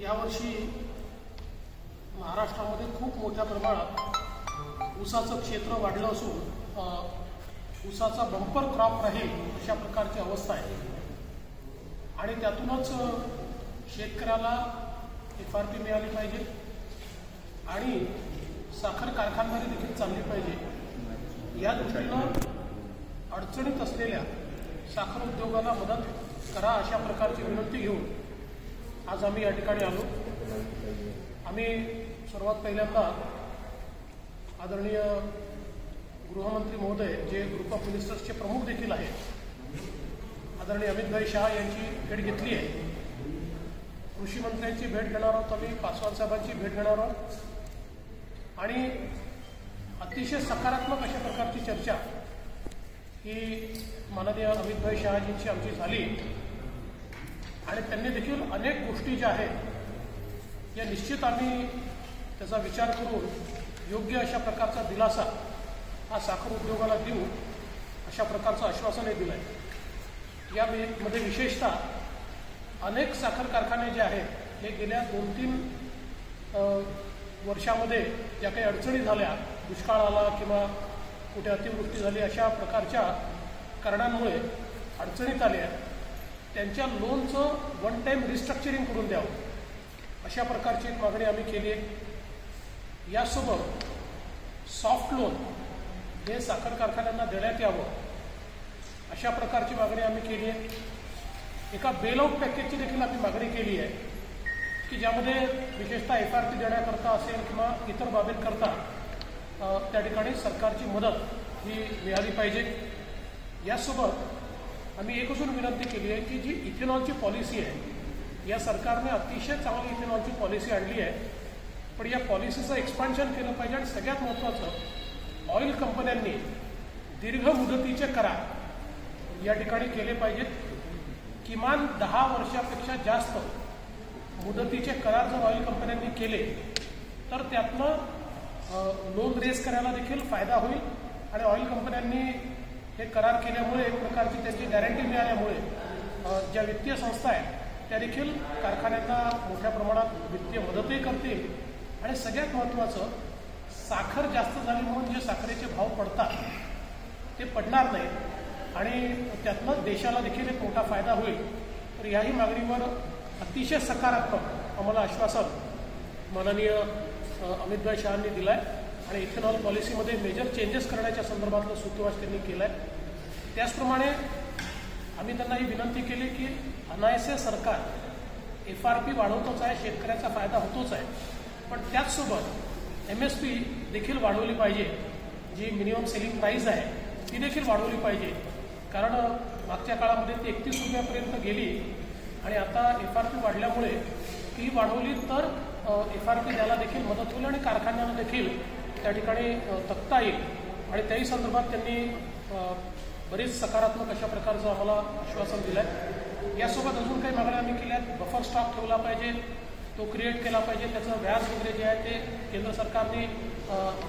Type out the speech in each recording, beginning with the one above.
यावर्षी महाराष्ट्रामध्ये खूप मोठ्या प्रमाणात ऊसाचं क्षेत्र वाढलं असून ऊसाचा बंपर क्रॉप राहील अशा प्रकारची अवस्था आहे आणि त्यातूनच शेतकऱ्याला FRP मिळाली पाहिजे आणि साखर कारखानदारी देखील चालली पाहिजे। या दृष्टीनं अडचणीत असलेल्या साखर उद्योगाला मदत करा अशा प्रकारची विनंती घेऊन आज आम्ही या ठिकाणी आलो। आम्ही सर्वात पहिल्यांदा आदरणीय गृहमंत्री महोदय जे ग्रुप ऑफ मिनिस्टर्सचे प्रमुख देखील आहेत आदरणीय अमित भाई शाह यांची भेट घेतली आहे। कृषी मंत्र्यांची भेट घेणार आहोत, आम्ही पासवान साहेबांची भेट घेणार आहोत आणि अतिशय सकारात्मक अशा प्रकारची चर्चा ही माननीय अमित भाई शहाजींची आमची झाली आणि त्यांनी देखील अनेक गोष्टी ज्या आहेत या निश्चित आम्ही त्याचा विचार करून योग्य अशा प्रकारचा दिलासा हा साखर उद्योगाला देऊ अशा प्रकारचं आश्वासनही दिलं आहे। यामध्ये विशेषतः अनेक साखर कारखाने जे आहेत हे गेल्या 2-3 वर्षामध्ये ज्या काही अडचणी झाल्या, दुष्काळ आला किंवा कुठे अतिवृष्टी झाली अशा प्रकारच्या कारणांमुळे अडचणीत आल्या, त्यांच्या लोनचं वन टाईम रिस्ट्रक्चरिंग करून द्यावं अशा प्रकारची एक मागणी आम्ही केली आहे। यासोबत सॉफ्ट लोन हे साखर कारखान्यांना देण्यात यावं अशा प्रकारची मागणी आम्ही केली आहे। एका बेल आउट पॅकेजची देखील आम्ही मागणी केली आहे की ज्यामध्ये विशेषतः FRP देण्याकरता असेल किंवा इतर बाबींकरता त्या ठिकाणी सरकारची मदत ही मिळाली पाहिजे। यासोबत आम्ही एक अजून विनंती केली आहे की जी इथेनॉलची पॉलिसी आहे या सरकारने अतिशय चांगली इथेनॉलची पॉलिसी आणली आहे, पण या पॉलिसीचं एक्सपान्शन केलं पाहिजे आणि सगळ्यात महत्त्वाचं ऑइल कंपन्यांनी दीर्घ मुदतीचे करार या ठिकाणी केले पाहिजेत। किमान 10 वर्षापेक्षा जास्त मुदतीचे करार जर ऑइल कंपन्यांनी केले तर त्यातनं लोन रेज करायला देखील फायदा होईल आणि ऑइल कंपन्यांनी हे करार केल्यामुळे एक प्रकारची त्यांची गॅरंटी मिळाल्यामुळे ज्या वित्तीय संस्था आहेत त्या देखील कारखान्यांना मोठ्या प्रमाणात वित्तीय मदतही करतील आणि सगळ्यात महत्त्वाचं साखर जास्त झाली म्हणून जे साखरेचे भाव पडतात ते पडणार नाहीत आणि त्यातनं देशाला देखील एक मोठा फायदा होईल। तर याही मागणीवर अतिशय सकारात्मक आम्हाला आश्वासन माननीय अमितभाई शहांनी दिलं आहे आणि इथेनॉल पॉलिसीमध्ये मेजर चेंजेस करण्याच्या संदर्भातलं सूत्रवाच त्यांनी केलं आहे। त्याचप्रमाणे आम्ही त्यांना ही विनंती केली की अनायसे सरकार FRP वाढवतोच आहे, शेतकऱ्याचा फायदा होतोच आहे, पण त्याचसोबत MSP देखील वाढवली पाहिजे। जी मिनिमम सेलिंग प्राईस आहे ती देखील वाढवली पाहिजे, कारण मागच्या काळामध्ये ती 31 रुपयापर्यंत गेली आणि आता FRP वाढल्यामुळे ती वाढवली तर FRP द्यायला देखील मदत होईल आणि कारखान्यांना देखील त्या ठिकाणी तक्ता येईल आणि त्याही संदर्भात त्यांनी बरेच सकारात्मक अशा प्रकारचं आम्हाला आश्वासन दिलं आहे। यासोबत अजून काही मागण्या आम्ही केल्या आहेत। बफर स्टॉक ठेवला पाहिजे, तो क्रिएट केला पाहिजे, त्याचं व्याज वगैरे जे आहे ते केंद्र सरकारने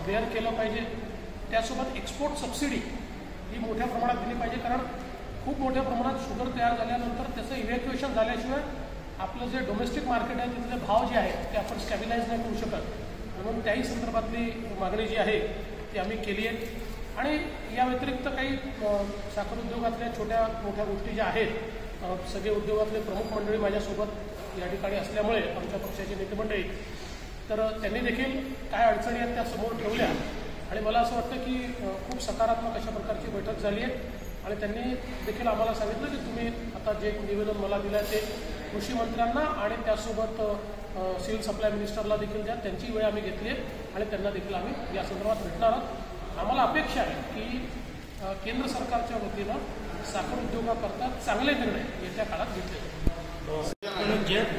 बेअर केलं पाहिजे। त्यासोबत एक्सपोर्ट सबसिडी ही मोठ्या प्रमाणात दिली पाहिजे, कारण खूप मोठ्या प्रमाणात शुगर तयार झाल्यानंतर त्याचं इव्हॅक्युएशन झाल्याशिवाय आपलं जे डोमेस्टिक मार्केट आहे तिथले भाव जे आहेत ते आपण स्टॅबिलाइज नाही करू शकत, म्हणून त्याही संदर्भातली मागणी जी आहे ती आम्ही केली आहे। आणि या व्यतिरिक्त काही साखर उद्योगातल्या छोट्या मोठ्या गोष्टी ज्या आहेत, सगळे उद्योगातले प्रमुख मंडळी माझ्यासोबत या ठिकाणी असल्यामुळे आमच्या पक्षाचे नेते मंडळी, तर त्यांनी देखील काय अडचणी आहेत त्या समोर ठेवल्या आणि मला असं वाटतं की खूप सकारात्मक अशा प्रकारची बैठक झाली आहे आणि त्यांनी देखील आम्हाला सांगितलं की तुम्ही आता जे निवेदन मला दिलं आहे ते कृषी मंत्र्यांना आणि त्यासोबत सिव्हिल सप्लाय मिनिस्टरला देखील द्या, त्यांची वेळ आम्ही घेतली आहे आणि त्यांना देखील आम्ही या संदर्भात भेटणार आहोत। आम्हाला अपेक्षा आहे की केंद्र सरकारच्या वतीनं साखर उद्योगाकरता चांगले निर्णय येत्या काळात घेतले जातील।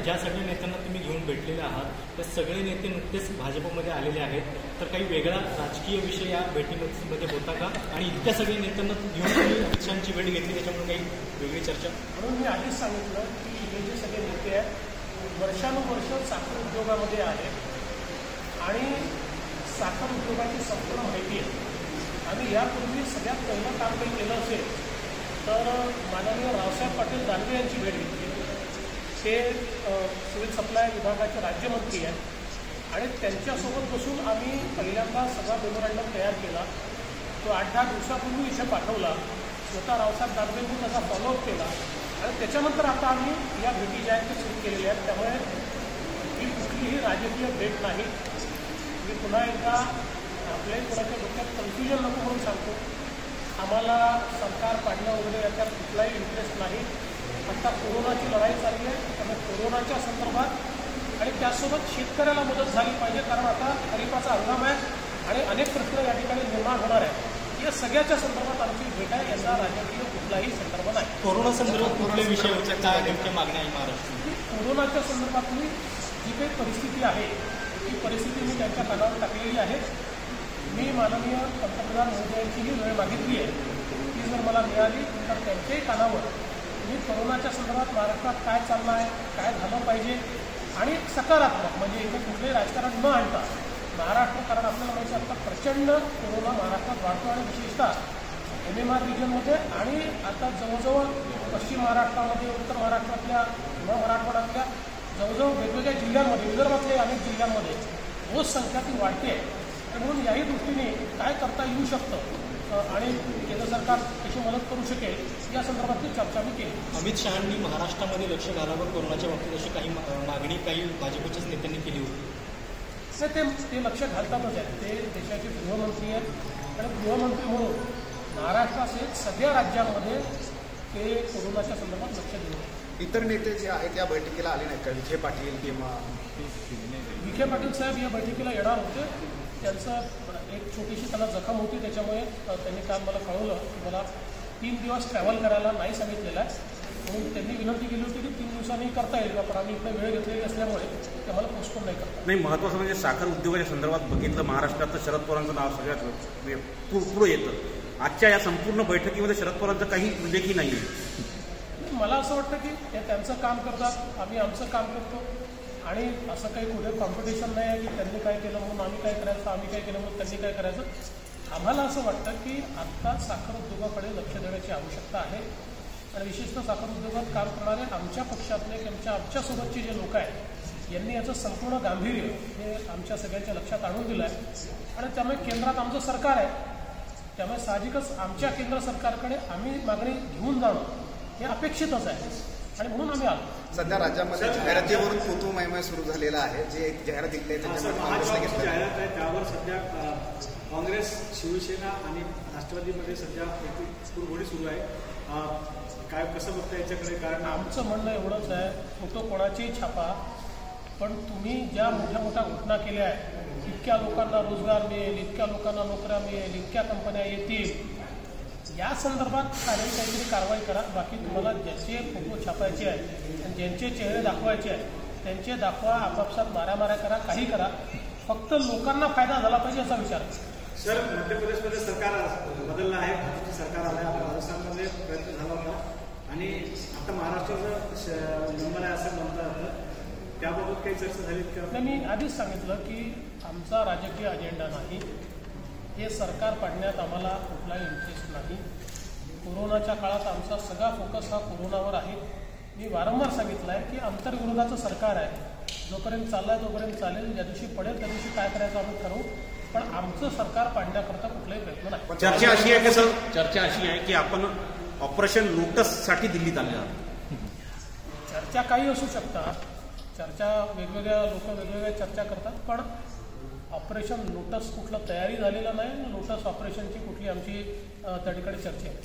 ज्या सगळ्या नेत्यांना तुम्ही घेऊन भेटलेले आहात ते सगळे नेते नुकतेच भाजपमध्ये आलेले आहेत, तर काही वेगळा राजकीय विषय या भेटीमध्ये होता का आणि इतक्या सगळ्या नेत्यांना घेऊन तुम्ही पक्षांची भेट घेतली त्याच्यामुळे काही वेगळी चर्चा? म्हणून मी आधीच सांगितलं की हे जे सगळे नेते आहेत वर्षानुवर्ष साखर उद्योगामध्ये आहेत आणि साखर उद्योगाची संपूर्ण माहिती आहे आणि यापूर्वी सगळ्यात पहिलं काम काही केलं असेल तर माननीय रावसाहेब पाटील दानवे यांची भेट घेतली ते सिव्हिल सप्लाय विभागाचे राज्यमंत्री आहेत आणि त्यांच्यासोबत बसून आम्ही पहिल्यांदा सगळा मेमोरंडम तयार केला. तो 8-10 दिवसापूर्वी इथे पाठवला. स्वतः रावसाहेब दानवेंनी त्याचा फॉलोअप केला आणि त्याच्यानंतर आता आम्ही या भेटी ज्या आहेत त्या सुरू केलेल्या आहेत. त्यामुळे ही कुठलीही राजकीय भेट नाही. मी पुन्हा एकदा आपल्याही कोणाच्या डोक्यात कन्फ्युजन नको म्हणून सांगतो, आम्हाला सरकार पाडणं वगैरे याच्यात कुठलाही इंटरेस्ट नाही. आता कोरोनाची लढाई चालली आहे, त्यामुळे कोरोनाच्या संदर्भात आणि त्यासोबत शेतकऱ्याला मदत झाली पाहिजे, कारण आता खरीपाचा हंगाम आहे आणि अनेक प्रश्न या ठिकाणी निर्माण होणार आहे. या सगळ्याच्या संदर्भात आमची भेट आहे. याचा राजकीय कुठलाही संदर्भ नाही. कोरोना संदर्भात कुठले विषय होते, काय नेमक्या मागण्या आहे महाराष्ट्र? कोरोनाच्या संदर्भातली जी काही परिस्थिती आहे ती परिस्थिती मी त्यांच्या कानावर टाकलेली आहे. मी माननीय पंतप्रधान मोदी यांचीही वेळ मागितली आहे. ती जर मला मिळाली तर त्यांच्याही कानावर मी कोरोनाच्या संदर्भात महाराष्ट्रात काय चाललं आहे, काय झालं पाहिजे आणि सकारात्मक म्हणजे इथे कुठलेही राजकारण न आणता महाराष्ट्र, कारण आपल्याला माहिती आता प्रचंड कोरोना महाराष्ट्रात वाढतो आणि विशेषतः MMR रिजनमध्ये आणि आता जवळजवळ पश्चिम महाराष्ट्रामध्ये, उत्तर महाराष्ट्रातल्या किंवा मराठवाड्यातल्या जवळजवळ वेगवेगळ्या जिल्ह्यांमध्ये, विदर्भातल्या अनेक जिल्ह्यांमध्ये रोज संख्या ती वाढते आहे. म्हणून याही दृष्टीने काय करता येऊ शकतं आणि केंद्र सरकार कशी मदत करू शकेल या संदर्भातली चर्चा मी केली. अमित शहांनी महाराष्ट्रामध्ये लक्ष घालावं कोरोनाच्या बाबतीत अशी काही मागणी काही भाजपच्याच नेत्यांनी केली होती. ते लक्ष घालतातच आहेत. ते देशाचे गृहमंत्री आहेत आणि गृहमंत्री म्हणून महाराष्ट्रासहित सगळ्या राज्यांमध्ये ते कोरोनाच्या संदर्भात लक्ष देऊ. इतर नेते जे आहेत या बैठकीला आले नाहीत का? विखे पाटील किंवा विखे पाटील साहेब या बैठकीला येणार होते. त्यांचं एक छोटीशी त्यांना जखम होती, त्याच्यामुळे त्यांनी काल मला कळवलं की मला 3 दिवस ट्रॅव्हल करायला नाही सांगितलेलं आहे. म्हणून त्यांनी विनंती केली होती की 3 दिवसांनी करता येईल का, पण आम्ही इकडे वेळ घेतलेली असल्यामुळे ते मला पोस्टपोन नाही करतात. नाही, महत्त्वाचं म्हणजे साखर उद्योगाच्या संदर्भात बघितलं महाराष्ट्रात तर शरद पवारांचं नाव सगळ्यात पुढे येतं. आजच्या या संपूर्ण बैठकीमध्ये शरद पवारांचं काही उल्लेखही नाही आहे. मला असं वाटतं की ते त्यांचं काम करतात, आम्ही आमचं काम करतो आणि असं काही कुठे कॉम्पिटिशन नाही आहे की त्यांनी काय केलं म्हणून आम्ही काय करायचं, आम्ही काय केलं म्हणून त्यांनी काय करायचं. आम्हाला असं वाटतं की आत्ता साखर उद्योगाकडे लक्ष देण्याची आवश्यकता आहे आणि विशेषतः साखर उद्योगात काम करणारे आमच्या पक्षातले किंवा आमच्यासोबतचे जे लोक आहेत यांनी याचं संपूर्ण गांभीर्य हे आमच्या सगळ्यांच्या लक्षात आणून दिलं आहे आणि त्यामुळे केंद्रात आमचं सरकार आहे. त्यामुळे साहजिकच आमच्या केंद्र सरकारकडे आम्ही मागणी घेऊन जाणं हे अपेक्षितच आहे आणि म्हणून आम्ही आलो. सध्या राज्यामध्ये जाहिरातीवरून कुतू मैमय सुरू झालेला आहे. जे जाहिरात दिली आहे जाहिरात आहे त्यावर सध्या काँग्रेस, शिवसेना आणि राष्ट्रवादीमध्ये सध्या कुरघोडी सुरू आहे. काय कसं बघता याच्याकडे? कारण आमचं म्हणणं एवढंच आहे, फोटो कोणाचेही छापा, पण तुम्ही ज्या मोठ्या मोठ्या घटना केल्या आहेत, इतक्या लोकांना रोजगार मिळेल, इतक्या लोकांना नोकऱ्या मिळेल, इतक्या कंपन्या येतील, या संदर्भात काहीतरी कारवाई करा. बाकी तुम्हाला ज्याचे फोटो छापायचे आहेत आणि ज्यांचे चेहरे दाखवायचे आहेत त्यांचे दाखवा, आपापसात मारामाऱ्या करा, काही करा, फक्त लोकांना फायदा झाला पाहिजे असा विचार. सर, मध्य प्रदेशमध्ये सरकार बदललं आहे, भाजपचं सरकार आलं आहे, राजस्थानमध्ये प्रयत्न झाला होता आणि आता महाराष्ट्राचं नंबर आहे असं म्हणता जातं. त्याबाबत काही चर्चा झाली का? मी आधीच सांगितलं की आमचा राजकीय अजेंडा नाही. हे सरकार पाडण्यात आम्हाला कुठलाही इंटरेस्ट नाही. कोरोनाच्या काळात आमचा सगळा फोकस हा कोरोनावर आहे. मी वारंवार सांगितलं आहे की आंतरविरोधाचं सरकार आहे. जोपर्यंत चाललं आहे तोपर्यंत चालेल, ज्या दिवशी पडेल त्या दिवशी काय करायचं आम्ही ठरवू, पण आमचं सरकार पाडण्याकरता कुठलाही प्रयत्न नाही. चर्चा अशी आहे की सर, चर्चा अशी आहे की आपण ऑपरेशन लोटससाठी दिल्लीत आले आहात. चर्चा काही असू शकतात, चर्चा वेगवेगळ्या लोक वेगवेगळ्या चर्चा करतात, पण ऑपरेशन लोटस कुठलं तयारी झालेलं नाही. लोटस ऑपरेशनची कुठली आमची त्या ठिकाणी चर्चा आहे.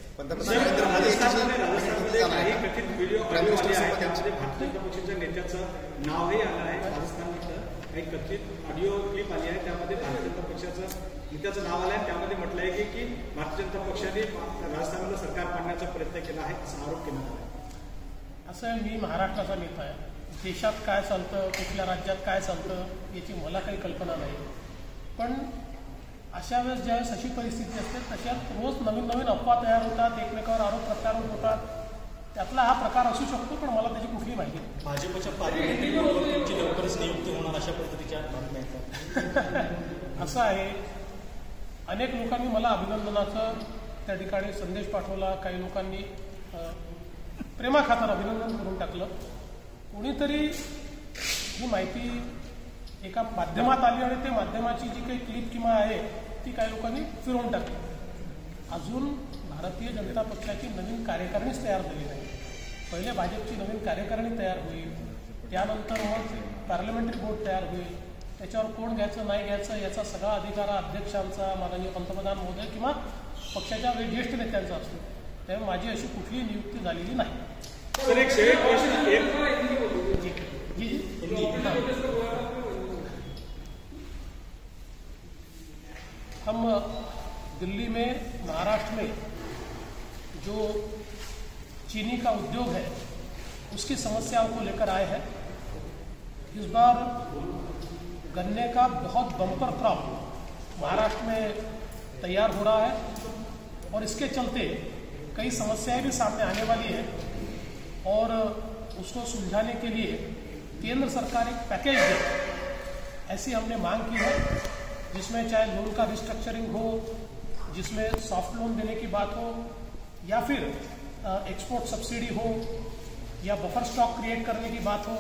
काही कथित व्हिडिओ त्यामध्ये भारतीय जनता पक्षाच्या नेत्याचं नावही आलं आहे. राजस्थानमधलं काही कथित ऑडिओ क्लिप आली आहे, त्यामध्ये भारतीय जनता पक्षाचं नेत्याचं नाव आलं आहे. त्यामध्ये म्हटलं आहे की भारतीय जनता पक्षाने राजस्थानमधलं सरकार पाडण्याचा प्रयत्न केला आहे असा आरोप केला आहे. असं आहे, मी महाराष्ट्राचा नेता आहे. देशात काय चालतं, कुठल्या राज्यात काय चालतं याची मला काही कल्पना नाही, पण अशा वेळेस ज्यावेळेस अशी परिस्थिती असते तशात रोज नवीन नवीन अफवा तयार होतात, एकमेकावर आरोप प्रत्यारोप होतात. त्यातला हा प्रकार असू शकतो, पण मला त्याची कुठली माहिती नाही. भाजपच्या पार्लमेंटची लवकरच नियुक्ती होणार अशा पद्धतीच्या बातम्या असं आहे. अनेक लोकांनी मला अभिनंदनाचं त्या ठिकाणी संदेश पाठवला. काही लोकांनी प्रेमाखातर अभिनंदन करून टाकलं. कोणीतरी ही माहिती एका माध्यमात आली आणि ते माध्यमाची जी काही क्लिप किंवा आहे ती काही लोकांनी फिरवून टाकली. अजून भारतीय जनता पक्षाची नवीन कार्यकारिणीच तयार झाली नाही. पहिले भाजपची नवीन कार्यकारिणी तयार होईल, त्यानंतर मग पार्लमेंटरी बोर्ड तयार होईल, त्याच्यावर कोण घ्यायचं नाही घ्यायचं याचा सगळा अधिकार अध्यक्षांचा, माननीय पंतप्रधान महोदय किंवा पक्षाच्या ज्येष्ठ नेत्यांचा असतो. त्यामुळे माझी अशी कुठलीही नियुक्ती झालेली नाही. सर एक शेवट प्रश्न हम दिल्ली में, महाराष्ट्र में जो चीनी का उद्योग है उसकी समस्याओं को लेकर आए हैं. इस बार गन्ने का बहुत बम्पर क्रॉप महाराष्ट्र में तैयार हो रहा है और इसके चलते कई समस्याएं भी सामने आने वाली है और उसको सुलझाने के लिए केंद्र सरकार एक पैकेज दे, ऐसी हमने मांग की है, जिसमें चाहे लोन का रिस्ट्रक्चरिंग हो, जिसमें सॉफ्ट लोन देने की बात हो, या फिर एक्सपोर्ट सब्सिडी हो, या बफर स्टॉक क्रिएट करने की बात हो,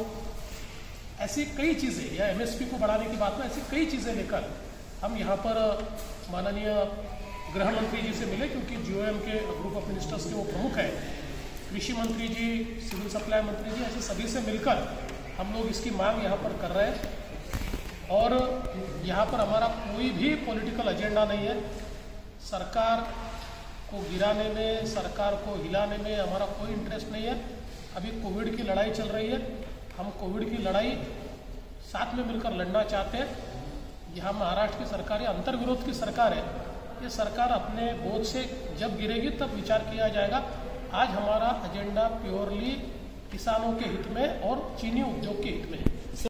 ऐसी कई चीज़ें, या एमएसपी को बढ़ाने की बात हो, ऐसी कई चीज़ें लेकर हम यहाँ पर माननीय गृह मंत्री जी से मिले, क्योंकि जीओएम के ग्रुप ऑफ मिनिस्टर्स के वो प्रमुख हैं, कृषि मंत्री जी, सिविल सप्लाई मंत्री जी, ऐसे सभी से मिलकर हम लोग इसकी मांग यहाँ पर कर रहे हैं. और यहाँ पर हमारा कोई भी पॉलिटिकल एजेंडा नहीं है. सरकार को गिराने में, सरकार को हिलाने में हमारा कोई इंटरेस्ट नहीं है. अभी कोविड की लड़ाई चल रही है, हम कोविड की लड़ाई साथ में मिलकर लड़ना चाहते हैं. यहाँ महाराष्ट्र की सरकार है, अंतर्विरोध की सरकार है. ये सरकार अपने बोझ से जब गिरेगी तब विचार किया जाएगा. आज हमारा एजेंडा प्योरली किसानों के हित में और चीनी उद्योग के हित में है.